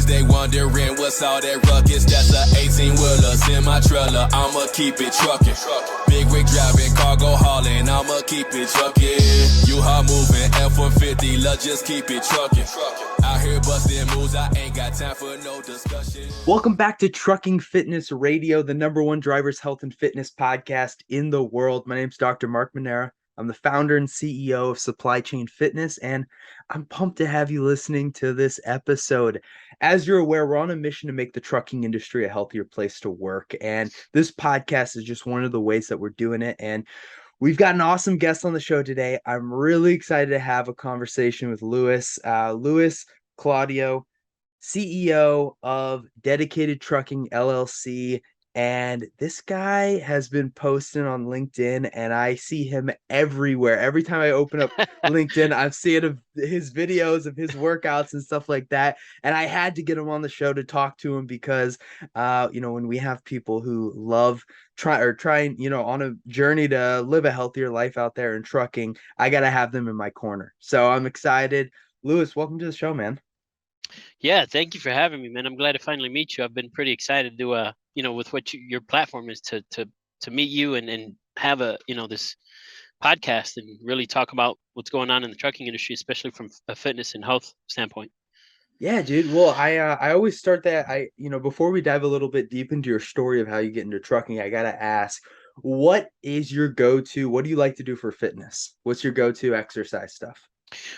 they wondering what's all that ruckus. That's a 18-wheeler, semi-trailer, I'ma keep it trucking. Big rig driving, cargo hauling, I'ma keep it trucking. U-Haul moving, F-150, let's just keep it trucking. Out here busting moves, I ain't got time for no discussion. Welcome back to Trucking Fitness Radio, the #1 driver's health and fitness podcast in the world. My name's Dr. Mark Manera. I'm the founder and CEO of Supply Chain Fitness, and I'm pumped to have you listening to this episode. As you're aware, we're on a mission to make the trucking industry a healthier place to work, and this podcast is just one of the ways that we're doing it. And we've got an awesome guest on the show today. I'm really excited to have a conversation with Luis Claudio, CEO of Dedicated Trucking LLC. And this guy has been posting on LinkedIn, and I see him everywhere. Every time I open up LinkedIn, I'm seeing his videos of his workouts and stuff like that. And I had to get him on the show to talk to him because, when we have people who love trying, on a journey to live a healthier life out there in trucking, I got to have them in my corner. So I'm excited. Luis, welcome to the show, man. Yeah, thank you for having me, man. I'm glad to finally meet you. I've been pretty excited to, with what your platform is to meet you and have this podcast and really talk about what's going on in the trucking industry, especially from a fitness and health standpoint. Yeah, dude. Well, I always start that before we dive a little bit deep into your story of how you get into trucking, I gotta ask, what is your go-to? What do you like to do for fitness? What's your go-to exercise stuff?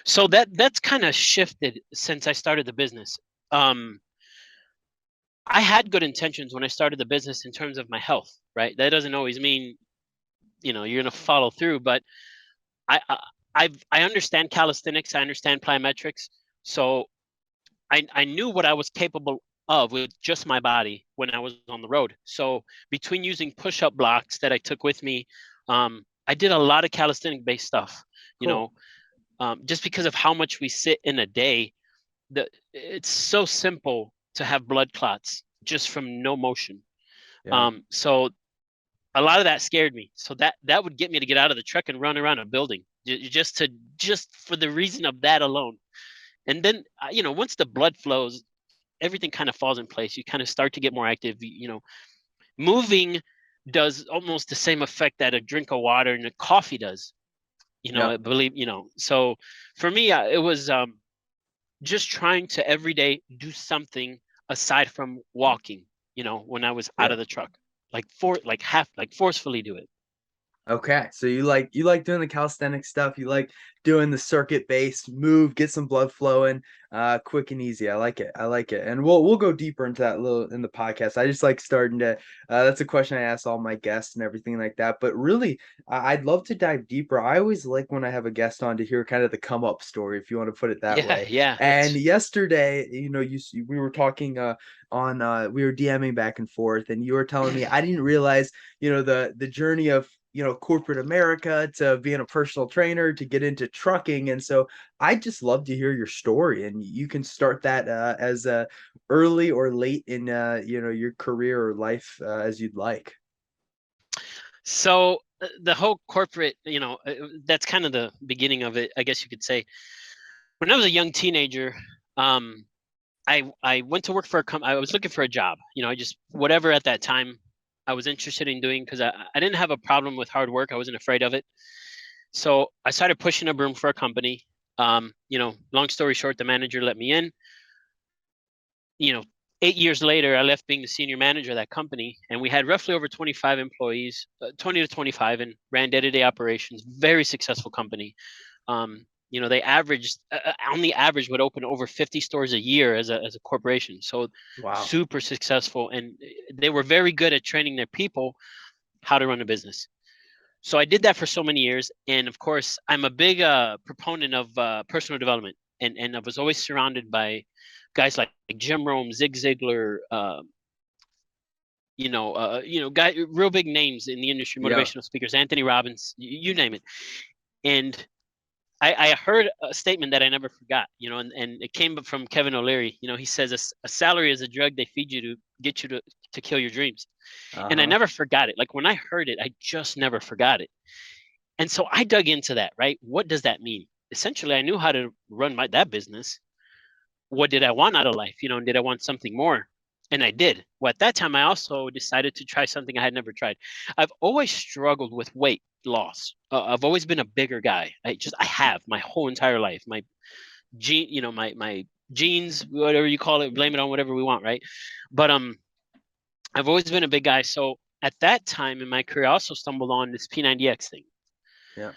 So that's kind of shifted since I started the business. I had good intentions when I started the business in terms of my health, right? That doesn't always mean, you're going to follow through, but I understand calisthenics. I understand plyometrics. So I knew what I was capable of with just my body when I was on the road. So between using push-up blocks that I took with me, I did a lot of calisthenic based stuff, Cool. just because of how much we sit in a day. It's so simple to have blood clots just from no motion. Yeah. So a lot of that scared me. So that would get me to get out of the truck and run around a building just for the reason of that alone. And then, once the blood flows, everything kind of falls in place. You kind of start to get more active. Moving does almost the same effect that a drink of water and a coffee does. I believe, so for me, it was just trying to every day do something aside from walking, when I was out of the truck, forcefully do it. Okay, so you like doing the calisthenics stuff. You like doing the circuit-based move, get some blood flowing, quick and easy. I like it. And we'll go deeper into that a little in the podcast. I just like starting to. That's a question I ask all my guests and everything like that. But really, I'd love to dive deper. I always like when I have a guest on to hear kind of the come up story, if you want to put it that way. Yeah. And yesterday, we were talking we were DMing back and forth, and you were telling me I didn't realize the journey of corporate America to being a personal trainer to get into trucking. And so I just love to hear your story, and you can start that as early or late in your career or life as you'd like. So the whole corporate, that's kind of the beginning of it, I guess you could say. When I was a young teenager, I went to work for a company. I was looking for a job, just whatever at that time I was interested in doing, because I didn't have a problem with hard work. I wasn't afraid of it. So I started pushing a broom for a company. Long story short, the manager let me in. 8 years later, I left being the senior manager of that company, and we had roughly over 25 employees, 20 to 25, and ran day-to-day operations. Very successful company. They averaged, on the average, would open over 50 stores a year as a corporation. So Wow. Super successful. And they were very good at training their people how to run a business. So I did that for so many years. And of course, I'm a big proponent of personal development. And I was always surrounded by guys like Jim Rome, Zig Ziglar, real big names in the industry, motivational speakers, Anthony Robbins, you name it. And I heard a statement that I never forgot, and it came from Kevin O'Leary. He says a salary is a drug they feed you to get you to kill your dreams. And I never forgot it. Like when I heard it, I just never forgot it. And so I dug into that, right? What does that mean? Essentially, I knew how to run that business. what did I want out of life? And did I want something more? And I did. Well, at that time, I also decided to try something I had never tried. I've always struggled with weight loss. I've always been a bigger guy. I have my whole entire life. My my genes, whatever you call it, blame it on whatever we want, right? But I've always been a big guy. So at that time in my career, I also stumbled on this P90X thing. Yeah.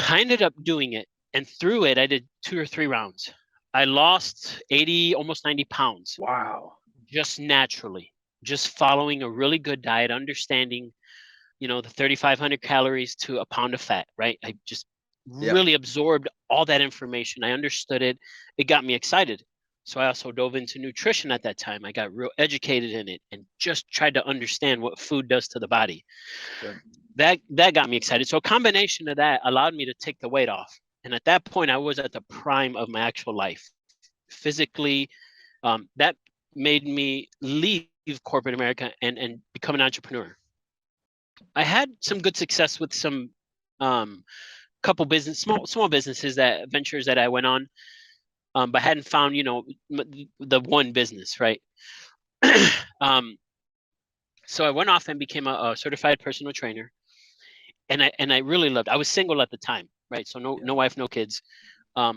I ended up doing it, and through it, I did 2 or 3 rounds. I lost 80, almost 90 pounds. Wow. Just naturally, just following a really good diet, understanding, the 3,500 calories to a pound of fat, right? I just really absorbed all that information. I understood it. It got me excited. So I also dove into nutrition at that time. I got real educated in it and just tried to understand what food does to the body. Sure. That got me excited. So a combination of that allowed me to take the weight off. And at that point, I was at the prime of my actual life. Physically, that made me leave corporate America and become an entrepreneur. I had some good success with some couple small businesses, that ventures that I went on, but hadn't found the one business, right? So I went off and became a certified personal trainer, and I really loved. I was single at the time, right? So no wife, no kids. I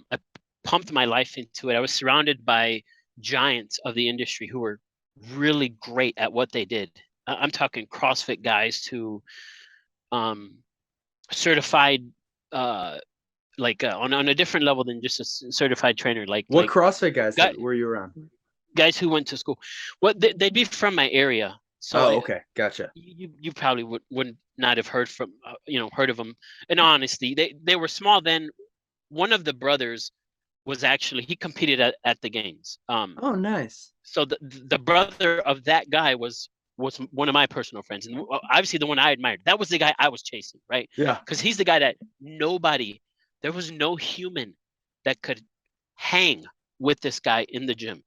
pumped my life into it. I was surrounded by giants of the industry who were really great at what they did. I'm talking CrossFit guys to certified, on a different level than just a certified trainer. What CrossFit guys were you around? Guys who went to school. Well, they'd be from my area. So okay, gotcha. You probably would not have heard from heard of them. In honesty, they were small then. One of the brothers was actually, he competed at the games. Oh, nice. So the brother of that guy was one of my personal friends, and obviously the one I admired. That was the guy I was chasing, right? Yeah. Because he's the guy that there was no human that could hang with this guy in the gym.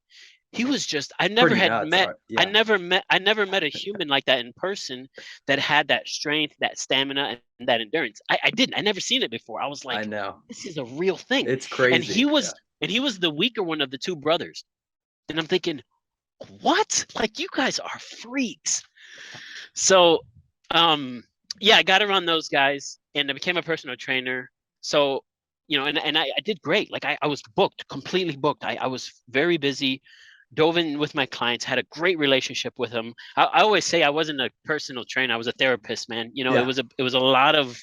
He was just, I never met a human like that in person that had that strength, that stamina, and that endurance. I didn't. I never seen it before. I was like, I know. This is a real thing. It's crazy. And he was the weaker one of the two brothers. And I'm thinking, what? Like, you guys are freaks. So, I got around those guys and I became a personal trainer. So, and I did great. Like I was booked, completely booked. I was very busy, dove in with my clients, had a great relationship with them. I always say I wasn't a personal trainer. I was a therapist, man. It was a lot of,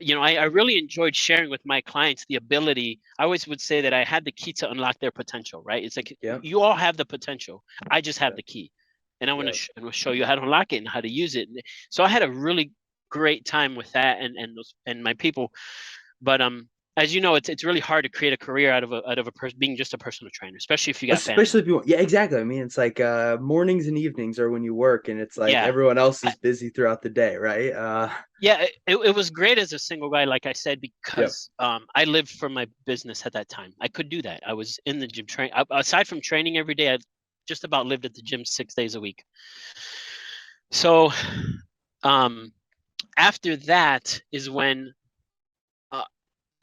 I really enjoyed sharing with my clients the ability. I always would say that I had the key to unlock their potential, right? It's like, you all have the potential. I just have the key. And I want to show you how to unlock it and how to use it. So I had a really great time with that and my people. But as you know, it's really hard to create a career out of being just a personal trainer, especially if you got family. Especially if you want. Yeah, exactly. I mean, it's like mornings and evenings are when you work, and it's like everyone else is busy throughout the day, right? It was great as a single guy, like I said, because I lived for my business at that time. I could do that. I was in the gym aside from training every day. I just about lived at the gym 6 days a week. So after that is when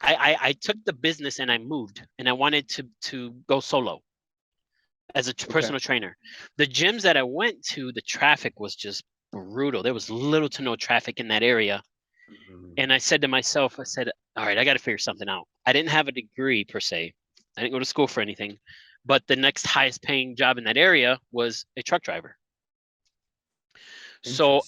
I took the business and I moved, and I wanted to go solo as a personal trainer. The gyms that I went to, the traffic was just brutal. There was little to no traffic in that area. Mm-hmm. And I said to myself, all right, I got to figure something out. I didn't have a degree per se. I didn't go to school for anything, but the next highest paying job in that area was a truck driver. So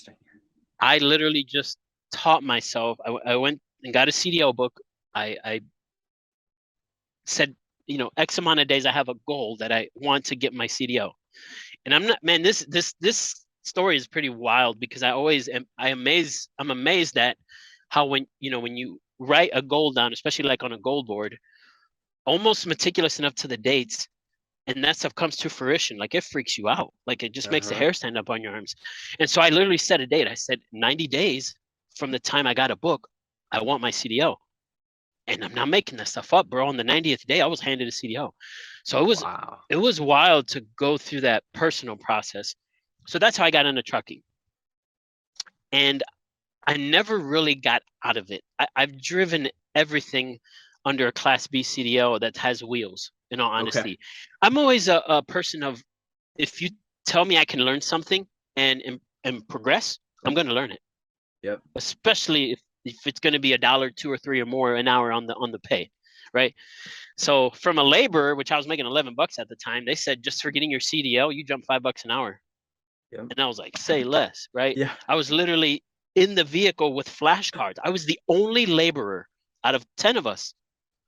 I literally just taught myself. I went and got a CDL book. I said, X amount of days I have a goal that I want to get my CDL. And I'm not, man, this story is pretty wild because I'm amazed at how when you write a goal down, especially like on a goal board, almost meticulous enough to the dates, and that stuff comes to fruition, like it freaks you out. Like it just makes the hair stand up on your arms. And so I literally set a date. I said 90 days from the time I got a book, I want my CDL. And I'm not making that stuff up, bro. On the 90th day, I was handed a CDL. So it was wild to go through that personal process. So that's how I got into trucking. And I never really got out of it. I've driven everything under a Class B CDL that has wheels. in all Okay. honesty. I'm always a person of, if you tell me I can learn something and progress, I'm going to learn it. Yep. Especially if it's going to be $1, 2 or 3 or more an hour on the pay, right? So from a laborer, which I was making $11 at the time, they said just for getting your CDL, you jump $5 an hour. Yep. And I was like, say less, right? Yeah. I was literally in the vehicle with flashcards. I was the only laborer out of 10 of us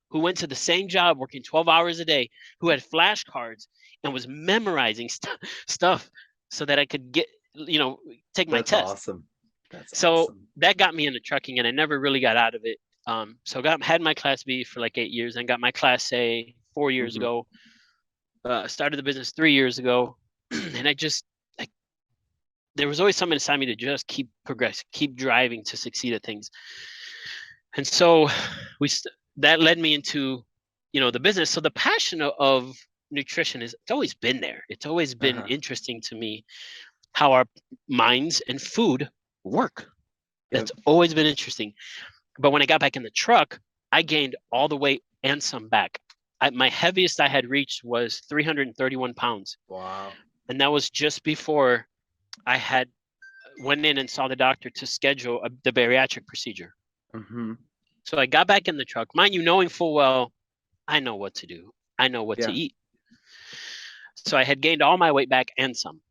who went to the same job working 12 hours a day, who had flashcards and was memorizing stuff so that I could get, take my That's test. awesome. That's So awesome. that got me into trucking, and I never really got out of it. So had my Class B for like 8 years, and got my Class A 4 years Mhm. ago. Started the business 3 years ago, and there was always something inside me to just keep progressing, keep driving to succeed at things. And so that led me into, the business. So the passion of nutrition it's always been there. It's always been interesting to me how our minds and food work. Yep. That's always been interesting. But when I got back in the truck, I gained all the weight and some back. My heaviest I had reached was 331 pounds. Wow. And that was just before I had went in and saw the doctor to schedule the bariatric procedure. Mm-hmm. So I got back in the truck, mind you, knowing full well, I know what to do. I know what to eat. So I had gained all my weight back and some.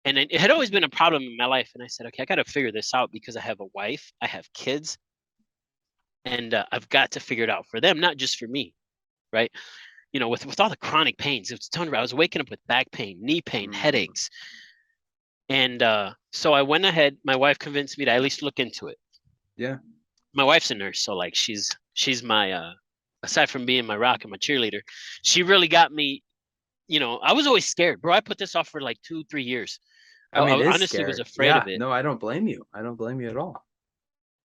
And it had always been a problem in my life. And I said, okay, I got to figure this out because I have a wife, I have kids, and I've got to figure it out for them, not just for me, right? With all the chronic pains, it's ton of, I was waking up with back pain, knee pain, headaches. And so I went ahead. My wife convinced me to at least look into it. Yeah. My wife's a nurse, so like she's my aside from being my rock and my cheerleader, she really got me. I was always scared, bro. I put this off for like 2, 3 years. I mean, I it's honestly was scary. afraid of it. No, I don't blame you. I don't blame you at all.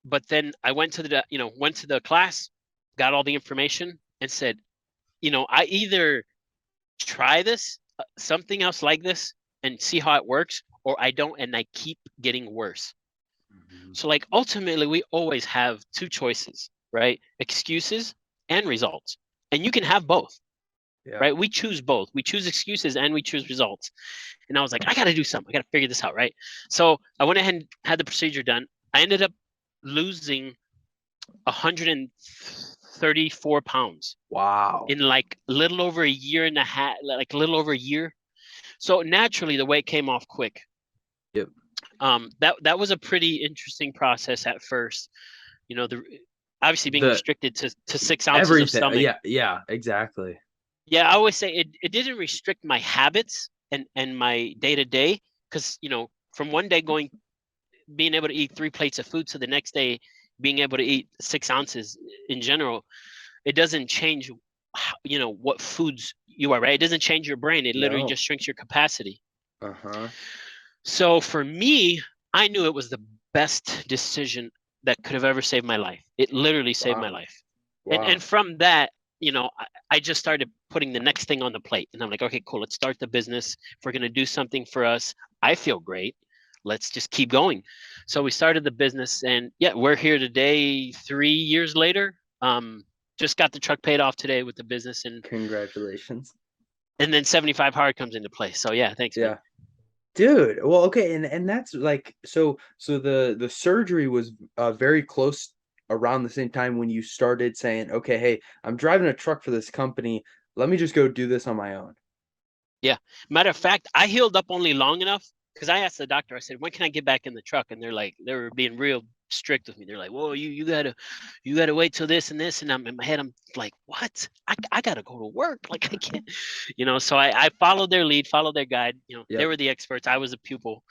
But then I went to the class, got all the information, and said, I either try this, something else like this, and see how it works, or I don't, and I keep getting worse. Mm-hmm. So like ultimately, we always have two choices, right? Excuses and results, and you can have both. Yeah. Right? We choose both. We choose excuses and we choose results. And I was like, I got to do something. I got to figure this out, right? So I went ahead and had the procedure done. I ended up losing 134 pounds. Wow. In like a little over a year and a half, like a little over a year. So naturally the weight came off quick. Yep. That was a pretty interesting process at first. Obviously being restricted to 6 ounces of stomach. Yeah, exactly. Yeah, I always say it didn't restrict my habits and my day-to-day, because from one day being able to eat 3 plates of food to the next day being able to eat 6 ounces in general, it doesn't change what foods you are, right? It doesn't change your brain. It literally just shrinks your capacity. So for me, I knew it was the best decision that could have ever saved my life. It literally saved my life. Wow. And from that, I just started putting the next thing on the plate. And I'm like, okay, cool. Let's start the business. If we're going to do something for us, I feel great. Let's just keep going. So we started the business, and yeah, we're here today, 3 years later. Just got the truck paid off today with the business, and congratulations. And then 75 hard comes into play. So yeah, thanks. Yeah. Man. Dude, well, okay, and that's like so the surgery was very close around the same time when you started saying, okay, hey, I'm driving a truck for this company. Let me just go do this on my own. Yeah. Matter of fact, I healed up only long enough because I asked the doctor, I said, when can I get back in the truck? And they were being real strict with me. They're like, well, you gotta wait till this and this. And I'm in my head, I'm like, what? I gotta go to work. Like I can't, so I followed their lead, followed their guide. Yep. They were the experts. I was a pupil,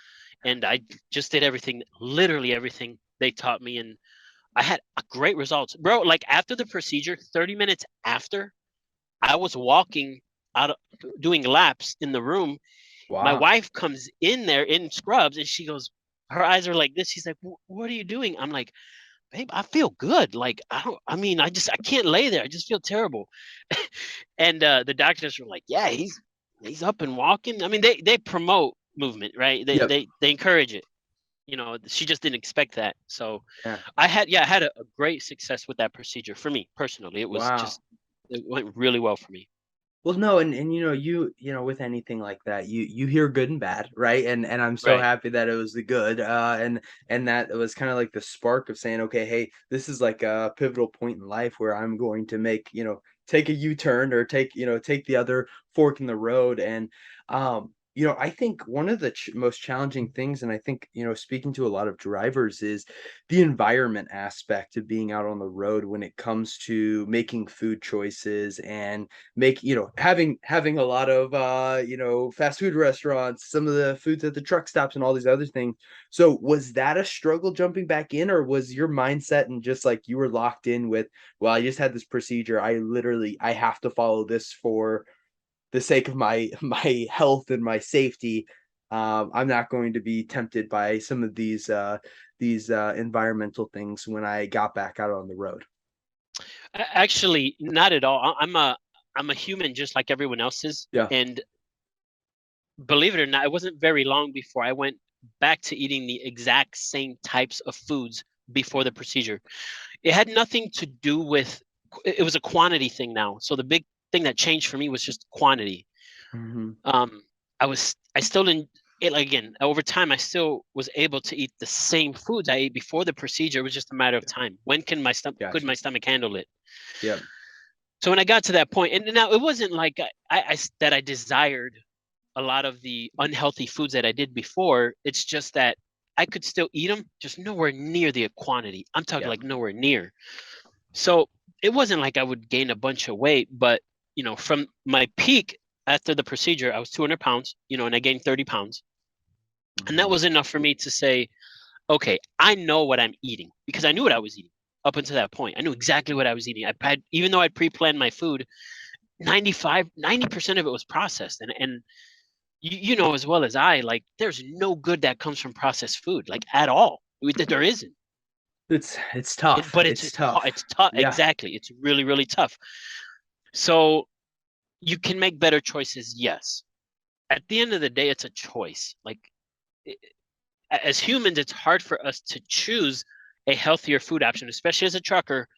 and I just did everything, literally everything they taught me. And I had great results, bro. Like after the procedure, 30 minutes after, I was walking out doing laps in the room. Wow. My wife comes in there in scrubs, and she goes, her eyes are like this. She's like, what are you doing? I'm like, babe, I feel good. Like, I can't lay there. I just feel terrible. And the doctors were like, yeah, he's up and walking. I mean, they promote movement, right? They encourage it. She just didn't expect that. So I had a great success with that procedure for me personally. It was just It went really well for me. Well, no, and with anything like that, you hear good and bad, right? And I'm so Right. happy that it was the good, and that it was kind of like the spark of saying, okay, hey, this is like a pivotal point in life where I'm going to make, take a U-turn or take the other fork in the road. And I think one of the most challenging things, and I think, speaking to a lot of drivers, is the environment aspect of being out on the road when it comes to making food choices and having a lot of fast food restaurants, some of the foods at the truck stops and all these other things. So was that a struggle jumping back in, or was your mindset and just like you were locked in with, well, I just had this procedure, I have to follow this for the sake of my my health and my safety. I'm not going to be tempted by some of these environmental things when I got back out on the road. Actually, not at all. I'm a human just like everyone else is, Yeah. and believe it or not, it wasn't very long before I went back to eating the exact same types of foods before the procedure. It had nothing to do with it was a quantity thing now. So the big thing that changed for me was just quantity. Hmm. Um, I still didn't it like again over time I still was able to eat the same foods I ate before the procedure. It was just a matter of time. When can my stomach could Gotcha. my stomach handle it? Yeah. So when I got to that point, and now it wasn't like that I desired a lot of the unhealthy foods that I did before. It's just that I could still eat them, just nowhere near the quantity. I'm talking Yeah. like nowhere near. So it wasn't like I would gain a bunch of weight, but from my peak after the procedure, I was 200 pounds, and I gained 30 pounds. And that Mhm. was enough for me to say, okay, I know what I'm eating because I knew what I was eating up until that point. I knew exactly what I was eating. Even though I'd pre-planned my food, 90% of it was processed. And you know as well as I, like, there's no good that comes from processed food, like at all. There isn't. It's tough. But It's tough. it's tough. Yeah. Exactly. It's really, really tough. So you can make better choices. Yes. At the end of the day, it's a choice. Like as humans, it's hard for us to choose a healthier food option, especially as a trucker,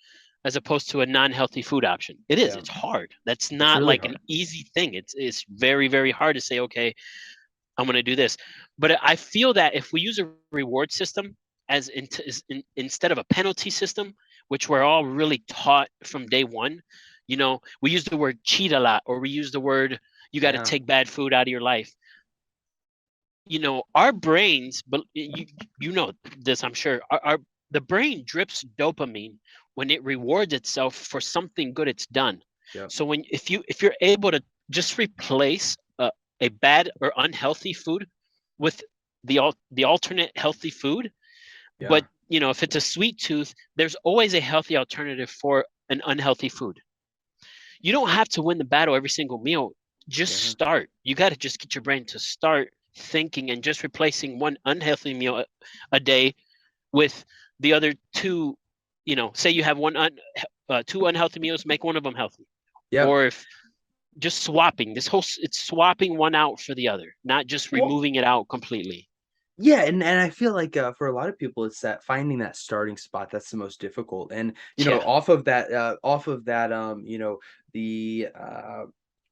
as opposed to a non-healthy food option. It is. Yeah. It's hard. That's It's not really like an hard. easy thing. It's very, very hard to say, okay, I'm going to do this. But I feel that if we use a reward system instead of a penalty system, which we're all really taught from day one, we use the word cheat a lot, or we use the word you got to Yeah. take bad food out of your life. Our brains, but you know this, I'm sure. The brain drips dopamine when it rewards itself for something good it's done. Yeah. So if you're able to just replace a bad or unhealthy food with the alternate healthy food, Yeah. but if it's a sweet tooth, there's always a healthy alternative for an unhealthy food. You don't have to win the battle every single meal. Just Yeah. start. You got to just get your brain to start thinking and just replacing one unhealthy meal a day with the other two. Say you have two unhealthy meals, make one of them healthy. Yeah. Or if just swapping it's swapping one out for the other, not just Well, removing it out completely. yeah, and I feel like, for a lot of people, it's that finding that starting spot that's the most difficult, and, Yeah. off of that,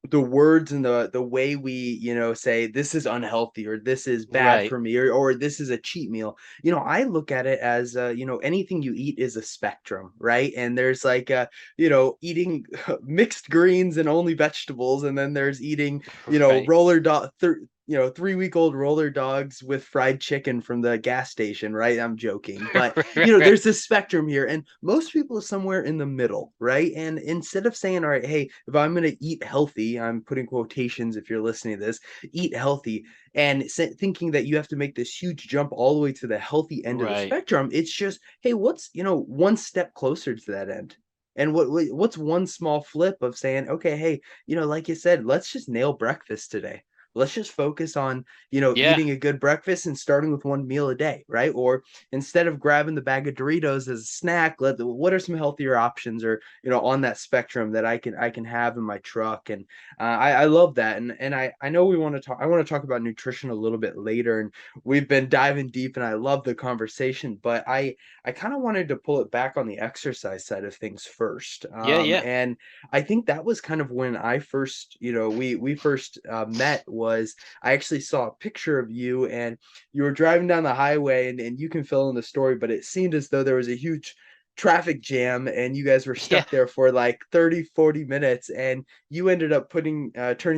the words and the way we, say, "This is unhealthy," or "This is bad Right. for me," or "This is a cheat meal." I look at it as, anything you eat is a spectrum, right? And there's like, eating mixed greens and only vegetables, and then there's eating, Right. roller dog 3-week-old roller dogs with fried chicken from the gas station, right? I'm joking, but Right. there's this spectrum here, and most people are somewhere in the middle, right? And instead of saying, all right, hey, if I'm going to eat healthy, I'm putting quotations if you're listening to this, eat healthy, and thinking that you have to make this huge jump all the way to the healthy end of the Right. spectrum, it's just, hey, what's, one step closer to that end? And what's one small flip of saying, okay, hey, like you said, let's just nail breakfast today. let's just focus on, Yeah. eating a good breakfast and starting with one meal a day, right? Or instead of grabbing the bag of Doritos as a snack, what are some healthier options, or on that spectrum that I can have in my truck. And I love that. And I know I want to talk about nutrition a little bit later, and we've been diving deep, and I love the conversation, but I kind of wanted to pull it back on the exercise side of things first. Yeah. Yeah. And I think that was kind of when I first, we first met. Was I actually saw a picture of you, and you were driving down the highway, and you can fill in the story, but it seemed as though there was a huge traffic jam, and you guys were Yeah. stuck there for like 30-40 minutes, and you ended up turning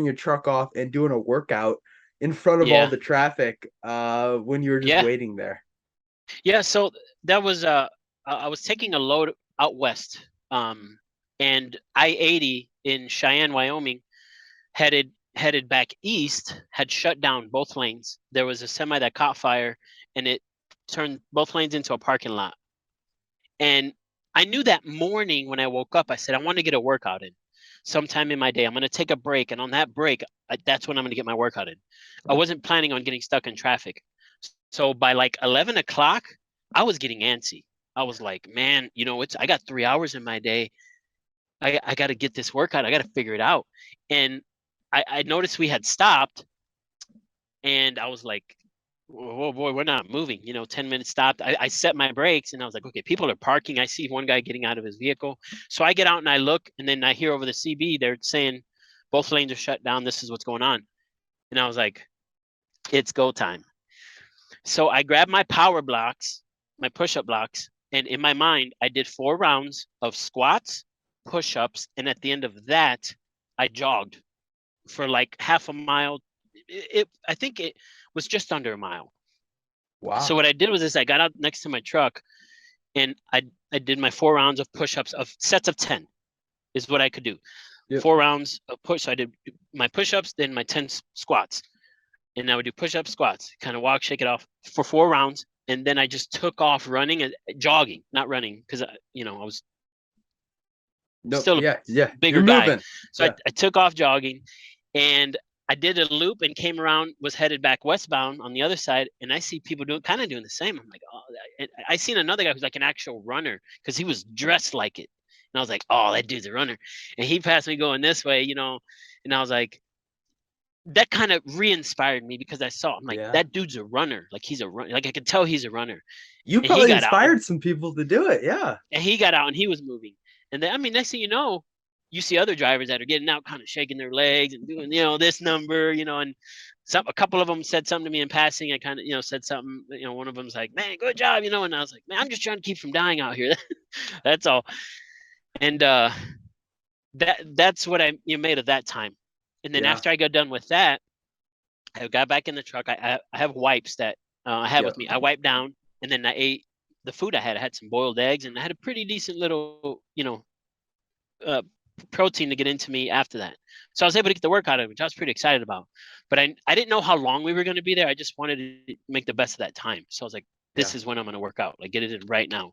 your truck off and doing a workout in front of all Yeah. the traffic when you were just Yeah. waiting there. Yeah. So that was I was taking a load out west. And I-80 in Cheyenne, Wyoming, headed back east, had shut down both lanes. There was a semi that caught fire, and it turned both lanes into a parking lot. And I knew that morning when I woke up, I said, I want to get a workout in sometime in my day. I'm going to take a break. And on that break, that's when I'm going to get my workout in. I wasn't planning on getting stuck in traffic. So by like 11 o'clock, I was getting antsy. I was like, man, I got 3 hours in my day. I got to get this workout. I got to figure it out. And I noticed we had stopped, and I was like, whoa, boy, we're not moving. 10 minutes stopped. I set my brakes, and I was like, okay, people are parking. I see one guy getting out of his vehicle. So I get out and I look, and then I hear over the CB, they're saying both lanes are shut down. This is what's going on. And I was like, it's go time. So I grabbed my power blocks, my push-up blocks, and in my mind, I did 4 rounds of squats, push-ups, and at the end of that, I jogged for like half a mile. I think it was just under a mile. So Wow. what I did was this: I got out next to my truck, and I did my 4 rounds of push-ups of sets of 10 is what I could do. Yep. 4 rounds of push. So I did my push-ups, then my 10 squats, and I would do push-ups, squats, kind of walk, shake it off for 4 rounds, and then I just took off running and jogging, not running, because I was No, still a yeah, yeah. You're bigger guy. moving. So Yeah. I took off jogging, and I did a loop and came around, was headed back westbound on the other side, and I see people doing the same. I'm like, oh, and I seen another guy who's like an actual runner because he was dressed like it, and I was like, oh, that dude's a runner, and he passed me going this way, and I was like, that kind of re-inspired me because I'm like, Yeah. that dude's a runner, like he's a runner, like I could tell he's a runner, You and he probably got out inspired some people to do it. Yeah. and he got out and he was moving. And then, I mean, next thing you know, you see other drivers that are getting out, kind of shaking their legs and doing, this number, and a couple of them said something to me in passing. I kind of, said something, one of them's like, man, good job, and I was like, man, I'm just trying to keep from dying out here. That's all. And that's what I made of that time. And then Yeah. after I got done with that, I got back in the truck. I have wipes that I have Yep. with me. I wiped down, and then I ate the food I had. I had some boiled eggs, and I had a pretty decent little, uh, protein to get into me after that. So I was able to get the workout in, which I was pretty excited about. But I didn't know how long we were going to be there. I just wanted to make the best of that time. So I was like, Yeah. this is when I'm going to work out. Like, get it in right now.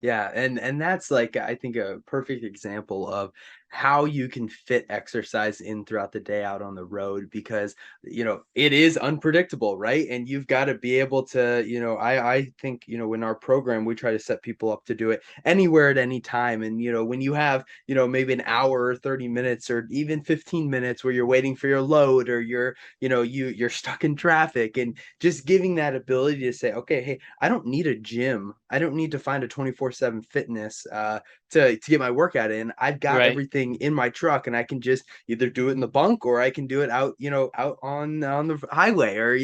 Yeah, and that's like, I think, a perfect example of how you can fit exercise in throughout the day out on the road, because it is unpredictable, right? And you've got to be able to, I think, in our program we try to set people up to do it anywhere at any time. And when you have, maybe an hour or 30 minutes or even 15 minutes where you're waiting for your load, or you're stuck in traffic, and just giving that ability to say, okay, hey, I don't need a gym. I don't need to find a 24/7 fitness to get my workout in. I've got Right. everything in my truck, and I can just either do it in the bunk, or I can do it out, out on the highway, or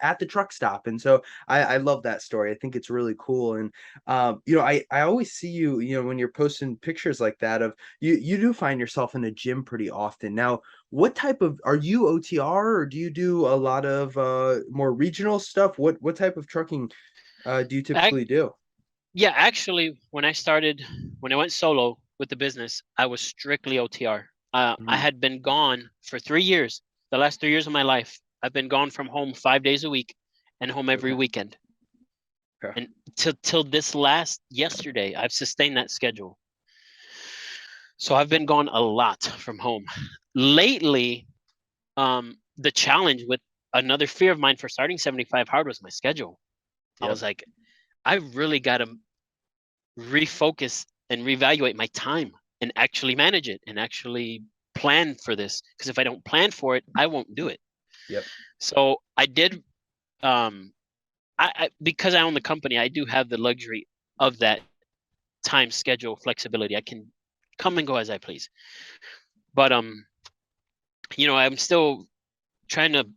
at the truck stop. And so I love that story. I think it's really cool. And I always see you, when you're posting pictures like that of you do find yourself in a gym pretty often. Now, what type of, are you OTR, or do you do a lot of more regional stuff? What type of trucking do you I, typically do? yeah, actually, when I went solo with the business, I was strictly OTR. I Mhm. had been gone for 3 years. The last 3 years of my life, I've been gone from home 5 days a week and home every Okay. weekend. Okay. And till this last yesterday, I've sustained that schedule. So I've been gone a lot from home. Lately, the challenge with another fear of mine for starting 75 hard was my schedule. I was like, I really got to refocus and reevaluate my time and actually manage it and actually plan for this. Because if I don't plan for it, I won't do it. Yep. So I did. I because I own the company, I do have the luxury of that time schedule flexibility. I can come and go as I please. But I'm still trying to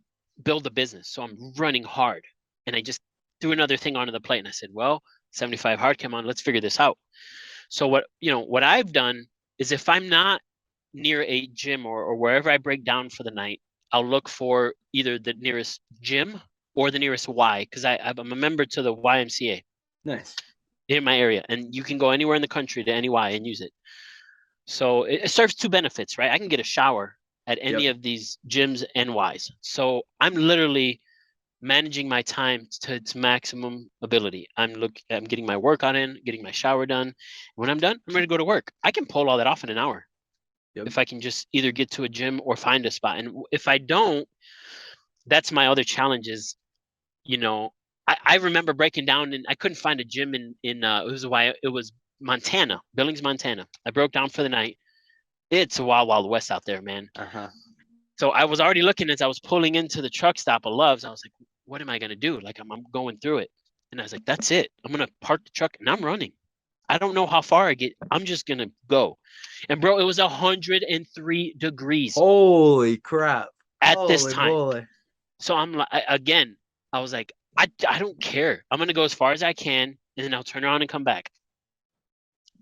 build a business, so I'm running hard. And I just threw another thing onto the plate, and I said, "Well, 75 hard came on. Let's figure this out." So what I've done is if I'm not near a gym or wherever I break down for the night, I'll look for either the nearest gym or the nearest Y, because I'm a member to the YMCA. Nice. In my area, and you can go anywhere in the country to any Y and use it. So it serves two benefits, right? I can get a shower at any of these gyms and Ys. So I'm literally managing my time to its maximum ability. I'm getting my workout in, getting my shower done. When I'm done, I'm ready to go to work. I can pull all that off in an hour if I can just either get to a gym or find a spot. And if I don't, that's my other challenge is, I remember breaking down and I couldn't find a gym in it was Montana, Billings, Montana. I broke down for the night. It's a wild, wild west out there, man. So I was already looking as I was pulling into the truck stop of Love's. I was like, what am I going to do? Like, I'm going through it. And I was like, that's it. I'm going to park the truck and I'm running. I don't know how far I get. I'm just going to go. And bro, it was 103 degrees. Holy crap. At this time. Holy. So I'm like, again, I was like, I don't care. I'm going to go as far as I can, and then I'll turn around and come back.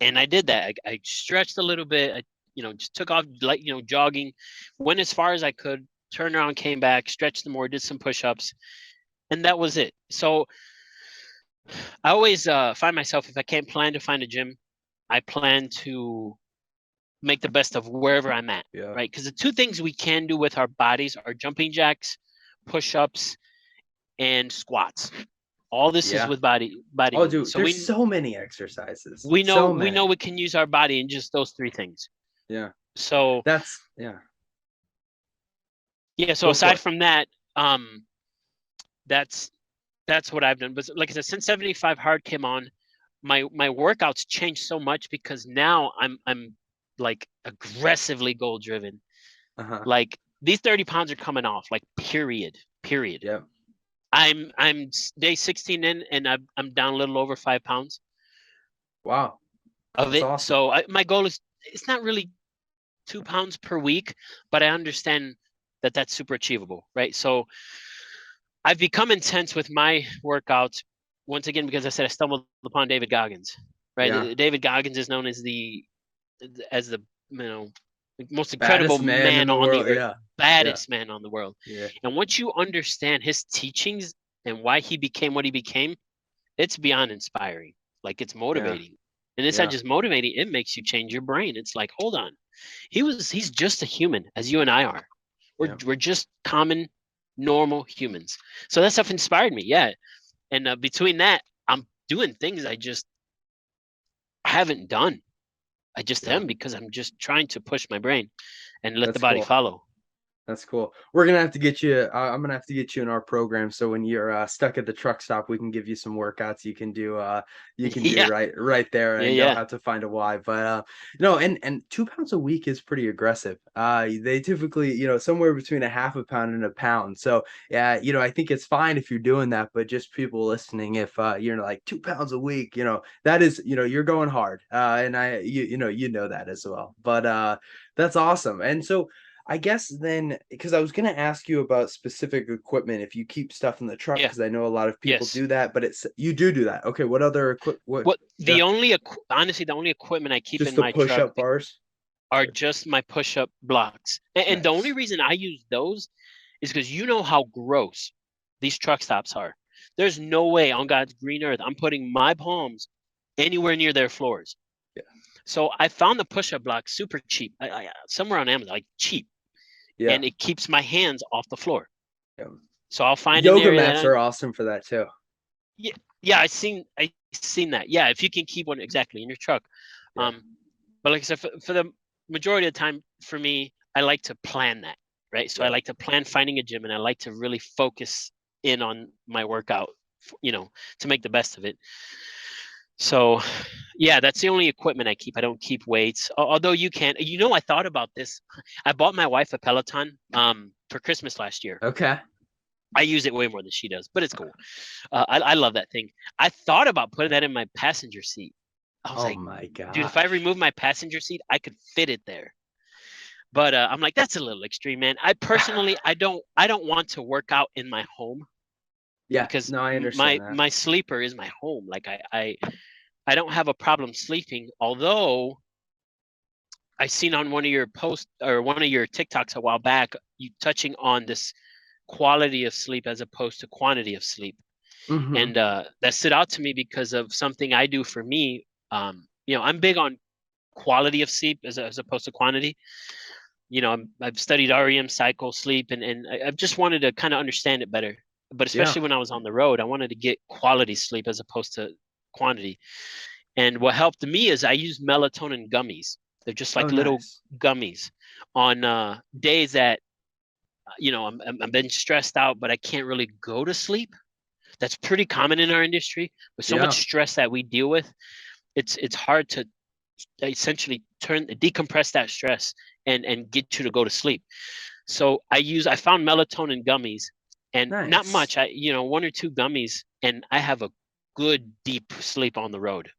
And I did that. I stretched a little bit. I, just took off, jogging, went as far as I could, turned around, came back, stretched some more, did some push-ups, and that was it. So I always find myself, if I can't plan to find a gym, I plan to make the best of wherever I'm at, right? Because the two things we can do with our bodies are jumping jacks, push-ups, and squats. All this is with body. Oh, dude, so there's so many exercises. We know we can use our body in just those three things. Yeah. So that's So aside from that, that's what I've done. But like I said, since 75 hard came on, my workouts changed so much because now I'm like aggressively goal driven. Like these 30 pounds are coming off. Like period. Yeah. I'm day 16 in, and I'm down a little over 5 pounds. Wow. Of it. Awesome. So my goal is, it's not really 2 pounds per week, but I understand that that's super achievable, right? So I've become intense with my workouts once again because I said I stumbled upon David Goggins, right? Yeah. David Goggins is known as the most incredible man on the earth, baddest man on the world. Yeah. And once you understand his teachings and why he became what he became, it's beyond inspiring. Like, it's motivating. Yeah. And it's not just motivating, it makes you change your brain. It's like, hold on. He's just a human, as you and I are. We're just common, normal humans. So that stuff inspired me, yeah. And between that, I'm doing things I just haven't done. I just am, because I'm just trying to push my brain and let the body follow. That's cool. We're gonna have to get you. I'm gonna have to get you in our program, so when you're stuck at the truck stop, we can give you some workouts you can do. You can do right there, and you'll have to find a why. But no, and 2 pounds a week is pretty aggressive. They typically, somewhere between a half a pound and a pound. So yeah, I think it's fine if you're doing that. But just people listening, if you're like 2 pounds a week, that is, you're going hard. And you know that as well. But that's awesome. And so, I guess then, because I was going to ask you about specific equipment, if you keep stuff in the truck, because I know a lot of people do that, but you do that. Okay. What other equipment? Honestly, the only equipment I keep just in my truck push-up bars are just my push-up blocks. And the only reason I use those is because how gross these truck stops are. There's no way on God's green earth I'm putting my palms anywhere near their floors. Yeah. So I found the push-up block super cheap. I somewhere on Amazon, like cheap. Yeah. And it keeps my hands off the floor. Yeah. So I'll find yoga mats are awesome for that too. Yeah, I seen that. Yeah, if you can keep one exactly in your truck. Yeah. But like I said, for the majority of the time, for me, I like to plan that. right? So I like to plan finding a gym, and I like to really focus in on my workout, to make the best of it. So yeah, that's the only equipment I keep. I don't keep weights. Although you can, I thought about this. I bought my wife a Peloton for Christmas last year. Okay. I use it way more than she does, but it's cool. I love that thing. I thought about putting that in my passenger seat. I was Oh like, my dude, if I gosh. remove my passenger seat, I could fit it there. But I'm like, that's a little extreme, man. I personally, I don't want to work out in my home Yeah, because no, I my understand that. my sleeper is my home. Like I don't have a problem sleeping, although I seen on one of your posts or one of your TikToks a while back, you touching on this quality of sleep as opposed to quantity of sleep. Hmm. And that stood out to me because of something I do for me. I'm big on quality of sleep as opposed to quantity. I've studied REM cycle sleep, and I've just wanted to kind of understand it better. But Yeah. especially when I was on the road, I wanted to get quality sleep as opposed to quantity. And what helped me is I use melatonin gummies. They're just Oh, like little nice. gummies on days that I'm been stressed out, but I can't really go to sleep. That's pretty common in our industry with so much Yeah. stress that we deal with. It's hard to essentially decompress that stress and get you to go to sleep. So I found melatonin gummies, and not Nice. much. One or two gummies, and I have a good deep sleep on the road.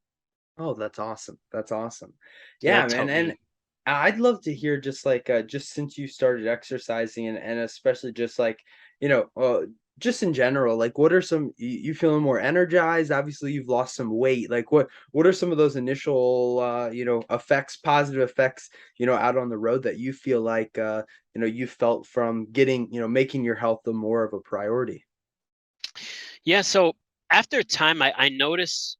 Oh, that's awesome. That's awesome. So Yeah, that's man. helped And me. I'd love to hear just like just since you started exercising and especially just like, you know, just in general, like what are some you feeling more energized? Obviously you've lost some weight. Like what are some of those initial effects, positive effects, out on the road that you feel like you felt from getting, making your health the more of a priority? Yeah. So after a time, I notice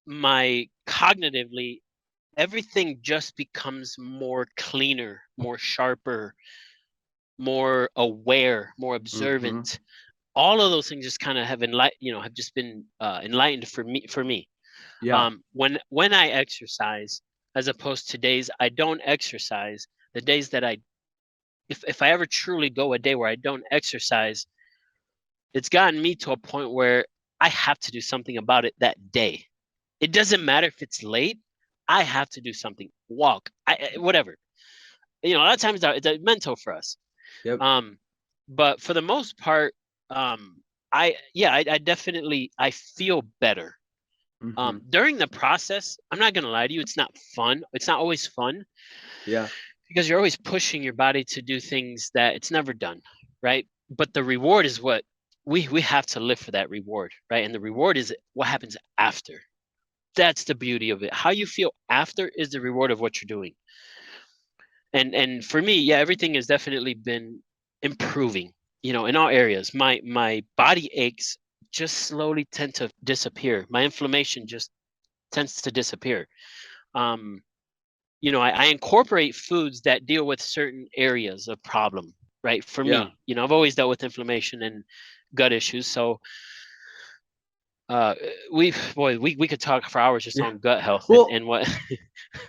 my cognitively everything just becomes more cleaner, more sharper, more aware, more Mhm. observant. All of those things just kind of have just been enlightened for me. Yeah. When I exercise, as opposed to days I don't exercise, the days that if I ever truly go a day where I don't exercise, it's gotten me to a point where I have to do something about it that day. It doesn't matter if it's late. I have to do something. Walk. Whatever. A lot of times it's a mental for us. Yep. Um, but for the most part, I definitely I feel better. Mhm. During the process, I'm not gonna lie to you, it's not fun. It's not always fun Yeah. because you're always pushing your body to do things that it's never done, right? But the reward is what we have to live for, that reward, right? And the reward is what happens after. That's the beauty of it. How you feel after is the reward of what you're doing. And for me, yeah, everything has definitely been improving, in all areas. My body aches just slowly tend to disappear. My inflammation just tends to disappear. um I incorporate foods that deal with certain areas of problem, right? For Yeah. me, I've always dealt with inflammation and gut issues. So uh we could talk for hours just Yeah. on gut health and Well, and what.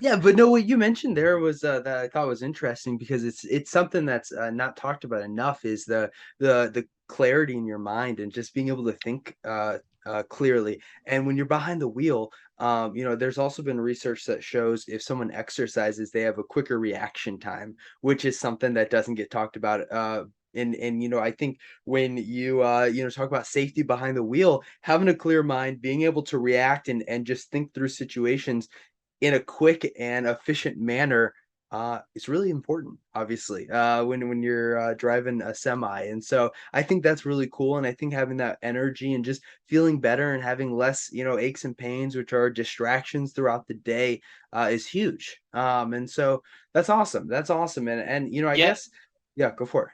yeah, but no, what you mentioned there was that I thought was interesting because it's something that's not talked about enough is the clarity in your mind and just being able to think clearly. And when you're behind the wheel, there's also been research that shows if someone exercises, they have a quicker reaction time, which is something that doesn't get talked about. And I think when you talk about safety behind the wheel, having a clear mind, being able to react and just think through situations in a quick and efficient manner is really important, obviously, when you're driving a semi. And so I think that's really cool. And I think having that energy and just feeling better and having less, aches and pains, which are distractions throughout the day, is huge. And so that's awesome. That's awesome. And I Yeah, guess, yeah, go for it.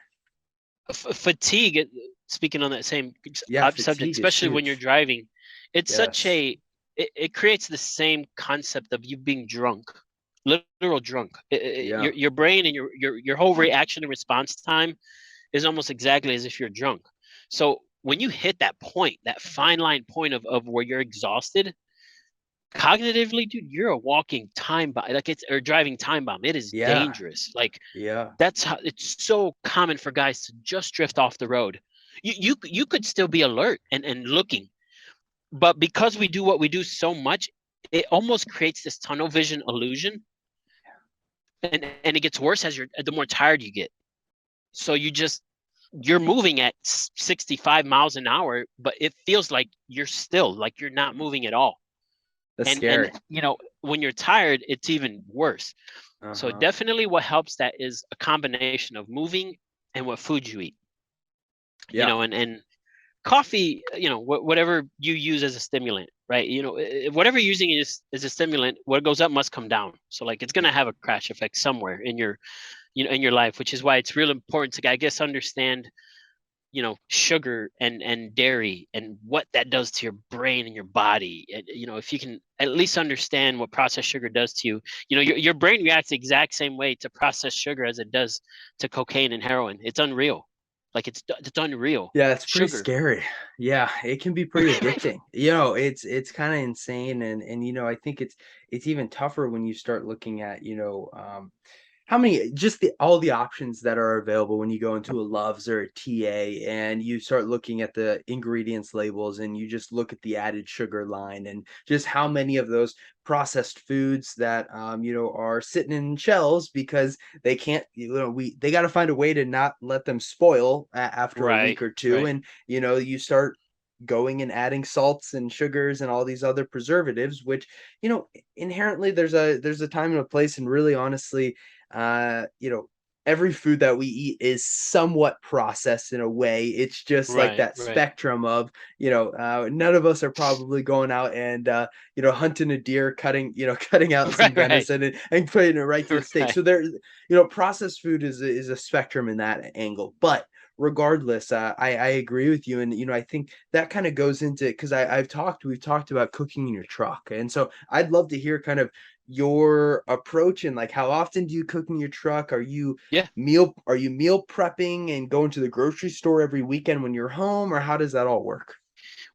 fatigue, speaking on that same Yeah, subject, fatigue is especially when you're huge. driving, it's such Yes. a it creates the same concept of you being drunk, literal drunk. Yeah. Your brain and your whole reaction and response time is almost exactly as if you're drunk. So when you hit that point, that fine line point of where you're exhausted, cognitively, dude, you're a walking time bomb, like it's or driving time bomb. It is Yeah. dangerous. Like Yeah. that's how it's so common for guys to just drift off the road. You could still be alert and looking, but because we do what we do so much, it almost creates this tunnel vision illusion, and it gets worse as the more tired you get. So you're moving at 65 miles an hour, but it feels like you're still, like you're not moving at all. That's And scary. when you're tired, it's even worse. So Uh-huh. definitely what helps that is a combination of moving and what food you eat. Yeah. And coffee, whatever you use as a stimulant, right? Whatever you're using is as a stimulant, what goes up must come down. So like it's going to have a crash effect somewhere in your in your life, which is why it's real important to, I guess, understand sugar and dairy and what that does to your brain and your body. And, if you can at least understand what processed sugar does to you, your brain reacts the exact same way to processed sugar as it does to cocaine and heroin. It's unreal. Like it's unreal. Yeah, it's pretty Sugar. scary. Yeah, it can be pretty addicting. It's kind of insane, and I think it's even tougher when you start looking at, how many just all the options that are available when you go into a Love's or a TA and you start looking at the ingredients labels and you just look at the added sugar line and just how many of those processed foods that are sitting in shelves because they can't, they got to find a way to not let them spoil after a Right. week or two. Right. And you start going and adding salts and sugars and all these other preservatives, which inherently there's a time and a place. And really honestly, uh you know every food that we eat is somewhat processed in a way. It's just like Right. that Right. spectrum of, none of us are probably going out and hunting a deer, cutting cutting out some Right. Right. venison and putting it right to the steak. Right. So there, processed food is a spectrum in that angle. But regardless, I agree with you. And I think that kind of goes into, because we've talked about cooking in your truck, and so I'd love to hear kind of your approach and like how often do you cook in your truck? Yeah. Are you meal prepping and going to the grocery store every weekend when you're home, or how does that all work?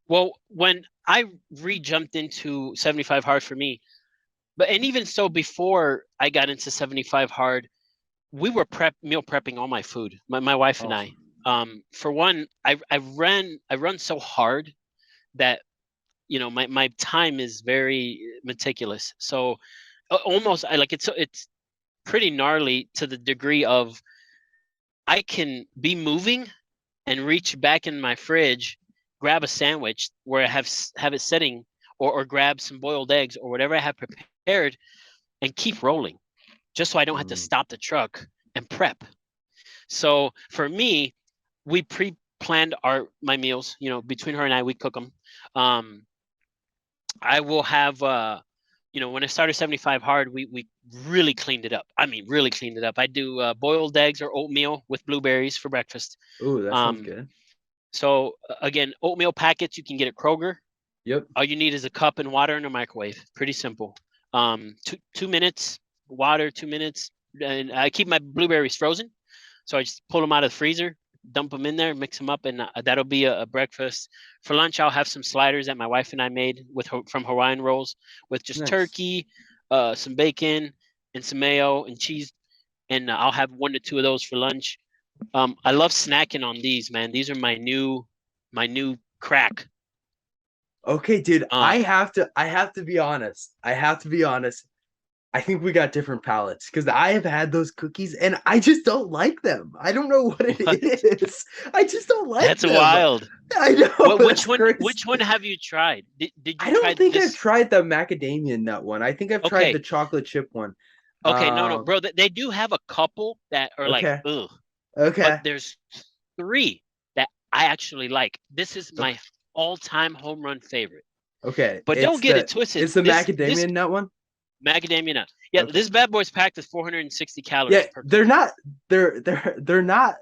Well, when I re-jumped into 75 hard for me, and even so before I got into 75 hard, we were meal prepping all my food, my wife and I. Awesome. For one, I run so hard that my time is very meticulous. So almost I like it's pretty gnarly to the degree of I can be moving and reach back in my fridge, grab a sandwich where I have it sitting, or grab some boiled eggs or whatever I have prepared, and keep rolling, just so I don't have to Mm, stop the truck and prep. So for me, we pre-planned my meals. Between her and I, we cook them. Um, I will have when I started 75 hard, we really cleaned it up. I mean, really cleaned it up. I do boiled eggs or oatmeal with blueberries for breakfast. ooh, that sounds Um, good. so again, oatmeal packets you can get at Kroger. Yep. All you need is a cup and water in a microwave. Pretty simple. 2 minutes, water, 2 minutes, and I keep my blueberries frozen. So I just pull them out of the freezer, dump them in there, mix them up, and that'll be a breakfast. For lunch, I'll have some sliders that my wife and I made from Hawaiian rolls with just Nice. turkey, some bacon, and some mayo and cheese. And I'll have 1 to 2 of those for lunch. I love snacking on these, man. These are my new crack. Okay, dude, Uh, I have to be honest. I think we got different palates because I have had those cookies and I just don't like them. I don't know what it what? is. I just don't like That's them. wild. I know, What? Which that's one? crazy. Which one have you tried? Did I you don't try think I've this? tried the macadamia nut one. I think I've tried the Okay. chocolate chip one. Okay. No, no, Um, bro. They do have a couple that are like, okay, ugh. But okay, there's three that I actually like. This is okay, my all-time home run favorite. okay. But don't get it twisted. It's the This macadamia nut one. macadamia nut. Yeah, Okay. this bad boy's packed with 460 Yeah, calories per they're cookie. not. They're not.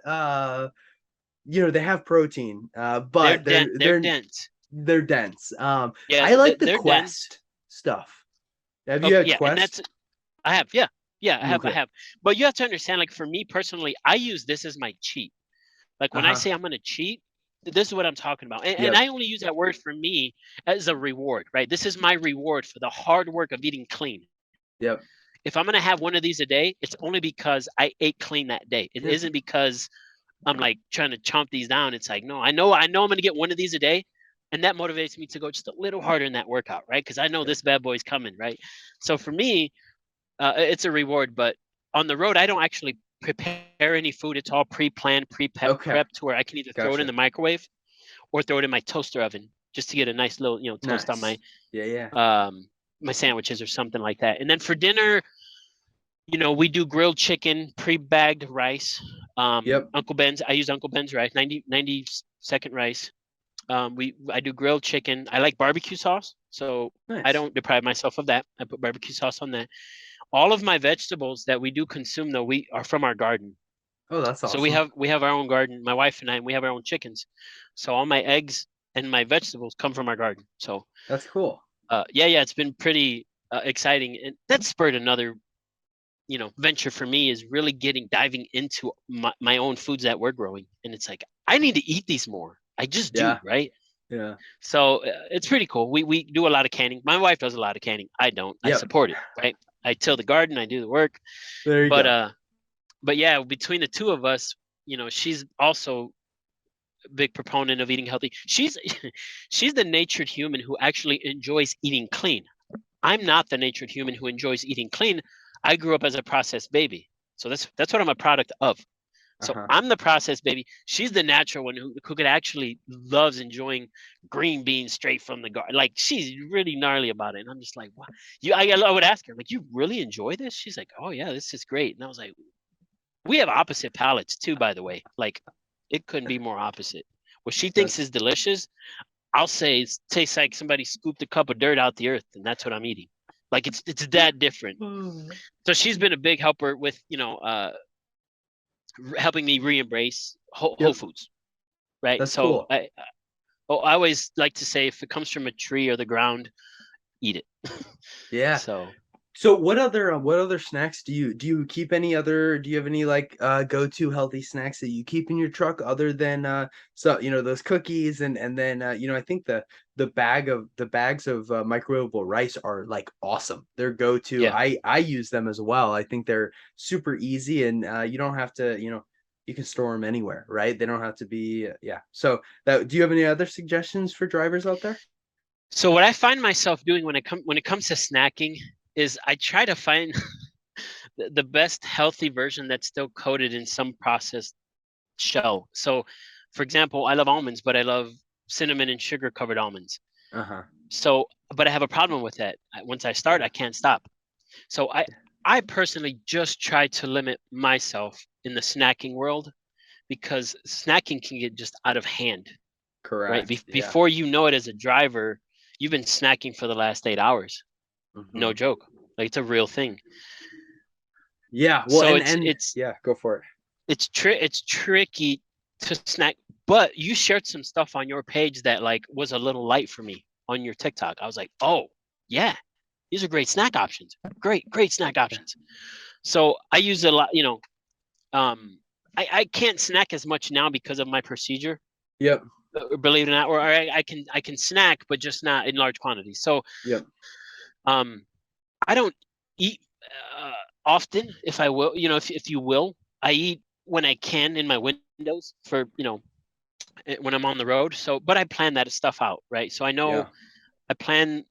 They have protein. They're But dense. They're dense. they're dense. Yeah, I like the they're dense. Quest stuff. Have you Okay, had yeah, and Quest? that's I have. Yeah, yeah, I have. I Okay. have. But you have to understand, like for me personally, I use this as my cheat. Like when I Uh-huh. say I'm gonna cheat, This is what I'm talking about. And I only use that word for me as a reward, right? This is my reward for the hard work of eating clean. Yep. If I'm going to have one of these a day, it's only because I ate clean that day. It isn't because I'm like trying to chomp these down. It's like, no, I know I'm going to get one of these a day. And that motivates me to go just a little harder in that workout, right? Because I know this bad boy's coming, right? So for me, it's a reward. But on the road, I don't actually prepare any food. It's all pre-planned, prepped to where I can either throw it in the microwave or throw it in my toaster oven just to get a nice little, toast on my my sandwiches or something like that. And then for dinner, we do grilled chicken, pre-bagged rice. Uncle Ben's, I use Uncle Ben's rice, 90-second rice. I do grilled chicken. I like barbecue sauce, so I don't deprive myself of that. I put barbecue sauce on that. All of my vegetables that we do consume, though, we are from our garden. Oh, that's awesome. So we have our own garden. My wife and I, and we have our own chickens. So all my eggs and my vegetables come from our garden. So that's cool. It's been pretty exciting, and that spurred another, venture for me, is really diving into my own foods that we're growing. And it's like, I need to eat these more. I just do, right? Yeah. So it's pretty cool. We do a lot of canning. My wife does a lot of canning. I don't. I support it, right? I till the garden. I do the work. There you go. But yeah, between the two of us, she's also a big proponent of eating healthy. She's the natured human who actually enjoys eating clean. I'm not the natured human who enjoys eating clean. I grew up as a processed baby. So that's what I'm a product of. So I'm the processed baby. She's the natural one who could actually loves enjoying green beans straight from the garden. Like, she's really gnarly about it. And I'm just like, what? I would ask her, like, you really enjoy this? She's like, oh yeah, this is great. And I was like, we have opposite palates too, by the way. Like, it couldn't be more opposite. What she thinks is delicious, I'll say it tastes like somebody scooped a cup of dirt out the earth, and that's what I'm eating. Like, it's that different. So she's been a big helper with, helping me re-embrace whole foods, right? That's so cool. I always like to say, if it comes from a tree or the ground, eat it. Yeah. So what other snacks do you keep? Do you have any like go-to healthy snacks that you keep in your truck other than those cookies and then I think the bags of microwavable rice are like awesome. They're go-to. Yeah. I use them as well. I think they're super easy, and you don't have to, you can store them anywhere, right? They don't have to be So do you have any other suggestions for drivers out there? So what I find myself doing when it comes to snacking is I try to find the best healthy version that's still coated in some processed shell. So, for example, I love almonds, but I love cinnamon and sugar covered almonds. So, but I have a problem with that. Once I start, I can't stop. So I personally just try to limit myself in the snacking world, because snacking can get just out of hand. Correct. Right? Before you know it, as a driver, you've been snacking for the last 8 hours. No joke. Like, it's a real thing. Yeah. Well, so it's go for it. It's tricky to snack, but you shared some stuff on your page that like was a little light for me on your TikTok. I was like, oh yeah, these are great snack options. Great snack options. So I use a lot, I can't snack as much now because of my procedure. Yep. Believe it or not, or I can snack, but just not in large quantities. So I don't eat often, if I will, if you will. I eat when I can in my windows for, when I'm on the road. So, but I plan that stuff out, right? So I know I plan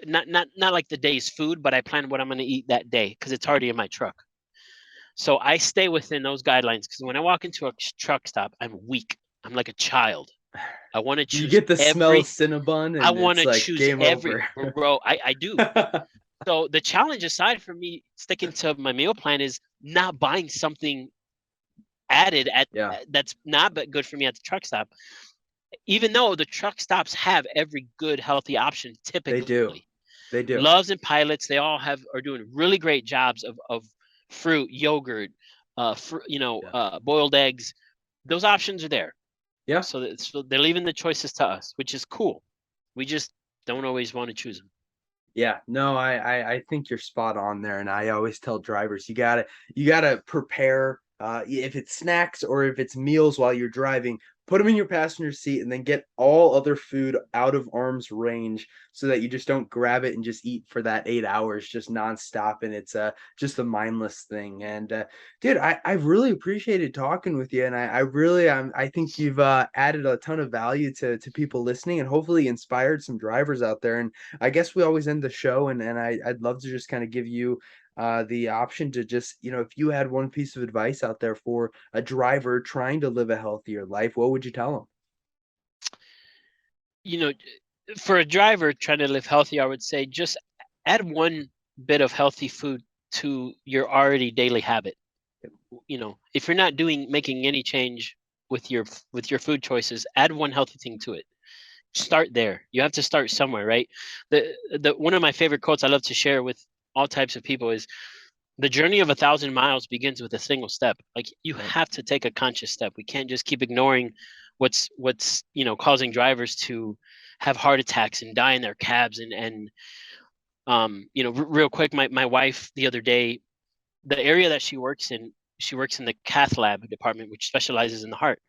not like the day's food, but I plan what I'm going to eat that day because it's already in my truck. So I stay within those guidelines, because when I walk into a truck stop, I'm weak. I'm like a child. I want to choose. You get the smell of Cinnabon, and I want to like choose game every over. bro. I do. So the challenge, aside from me sticking to my meal plan, is not buying something added that's not but good for me at the truck stop. Even though the truck stops have every good healthy option, typically they do. Loves and Pilots, they all are doing really great jobs of fruit, yogurt, boiled eggs. Those options are there. Yeah. So they're leaving the choices to us, which is cool. We just don't always want to choose them. Yeah, no, I think you're spot on there. And I always tell drivers, you gotta prepare if it's snacks or if it's meals while you're driving, put them in your passenger seat and then get all other food out of arm's range so that you just don't grab it and just eat for that 8 hours just nonstop. And it's just a mindless thing. And dude, I really appreciated talking with you. And I really, I think you've added a ton of value to people listening and hopefully inspired some drivers out there. And I guess we always end the show and I'd love to just kind of give you the option to just, if you had one piece of advice out there for a driver trying to live a healthier life, what would you tell them? You know, for a driver trying to live healthy, I would say just add one bit of healthy food to your already daily habit. If you're not making any change with your food choices, add one healthy thing to it. Start there. You have to start somewhere, right? The one of my favorite quotes I love to share with all types of people is, the journey of 1,000 miles begins with a single step. Like, you have to take a conscious step. We can't just keep ignoring what's causing drivers to have heart attacks and die in their cabs. And real quick, my wife the other day, the area that she works in the cath lab department, which specializes in the heart.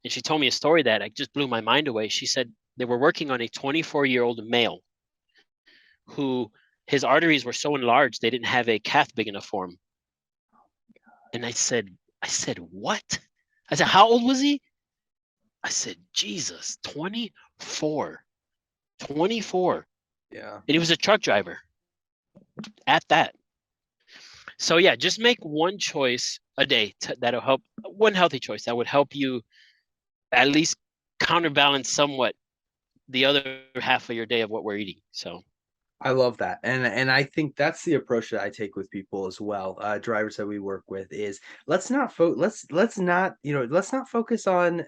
And she told me a story that just blew my mind away. She said they were working on a 24-year-old male who, his arteries were so enlarged they didn't have a cath big enough for him. And I said, what? I said, how old was he? I said, Jesus, 24. Yeah. And he was a truck driver at that. So yeah, just make one choice a day that'll help, one healthy choice that would help you at least counterbalance somewhat the other half of your day of what we're eating. So I love that. And I think that's the approach that I take with people as well. Drivers that we work with is let's not focus on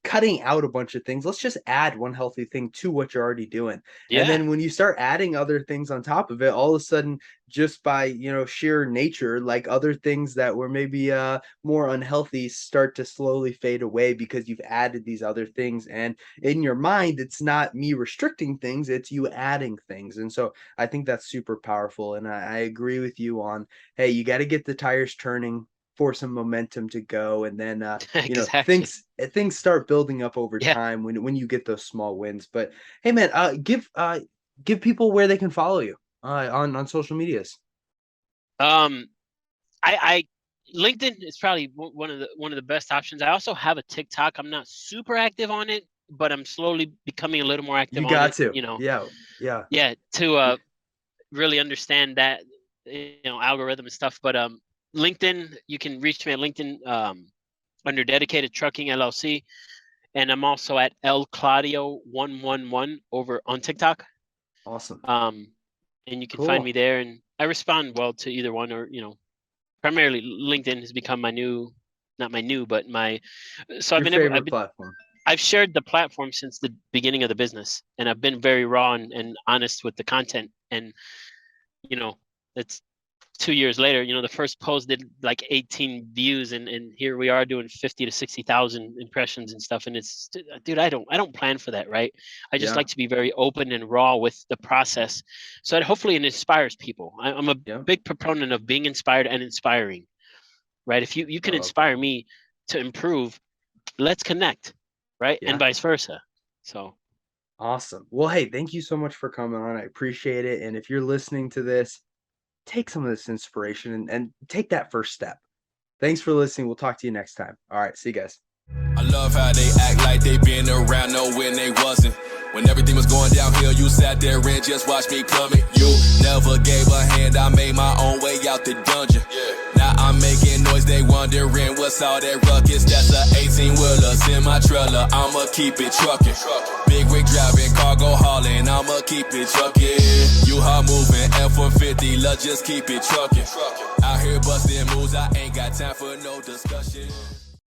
cutting out a bunch of things. Let's just add one healthy thing to what you're already doing. And yeah, then when you start adding other things on top of it, all of a sudden, just by sheer nature, like other things that were maybe more unhealthy start to slowly fade away because you've added these other things. And in your mind, it's not me restricting things, it's you adding things. And so I think that's super powerful. And I agree with you on, hey, you got to get the tires turning for some momentum to go. And then, exactly. things start building up over Yeah. time when you get those small wins. But hey, man, give people where they can follow you on social medias. Um, I LinkedIn is probably one of the best options. I also have a TikTok. I'm not super active on it, but I'm slowly becoming a little more active You on got it. to. Yeah. Yeah, to really understand that algorithm and stuff. But LinkedIn, you can reach me at LinkedIn under Dedicated Trucking LLC, and I'm also at L Claudio 111 over on TikTok. Awesome. And you can find Cool. me there, and I respond well to either one, or primarily LinkedIn has become not my new, but my. So Favorite platform. I've shared the platform since the beginning of the business, and I've been very raw and honest with the content. And it's 2 years later. The first post did like 18 views, and here we are doing 50 to 60,000 impressions and stuff. And it's, dude, I don't plan for that, right? I just like to be very open and raw with the process, so that hopefully it inspires people. I'm a big proponent of being inspired and inspiring, right? If you can inspire me to improve, let's connect, right? And vice versa. So awesome. Well, hey, thank you so much for coming on. I appreciate it. And if you're listening to this, take some of this inspiration and take that first step. Thanks for listening. We'll talk to you next time. All right. See you guys. I love how they act like they been around, know when they wasn't. When everything was going downhill, you sat there and just watched me plummet. You never gave a hand, I made my own way out the dungeon. Now I'm making noise, they wondering what's all that ruckus. That's a 18-wheeler, semi-trailer, I'ma keep it trucking. Big rig driving, cargo hauling, I'ma keep it trucking. You hard moving, F-150, let's just keep it trucking. Out here busting moves, I ain't got time for no discussion.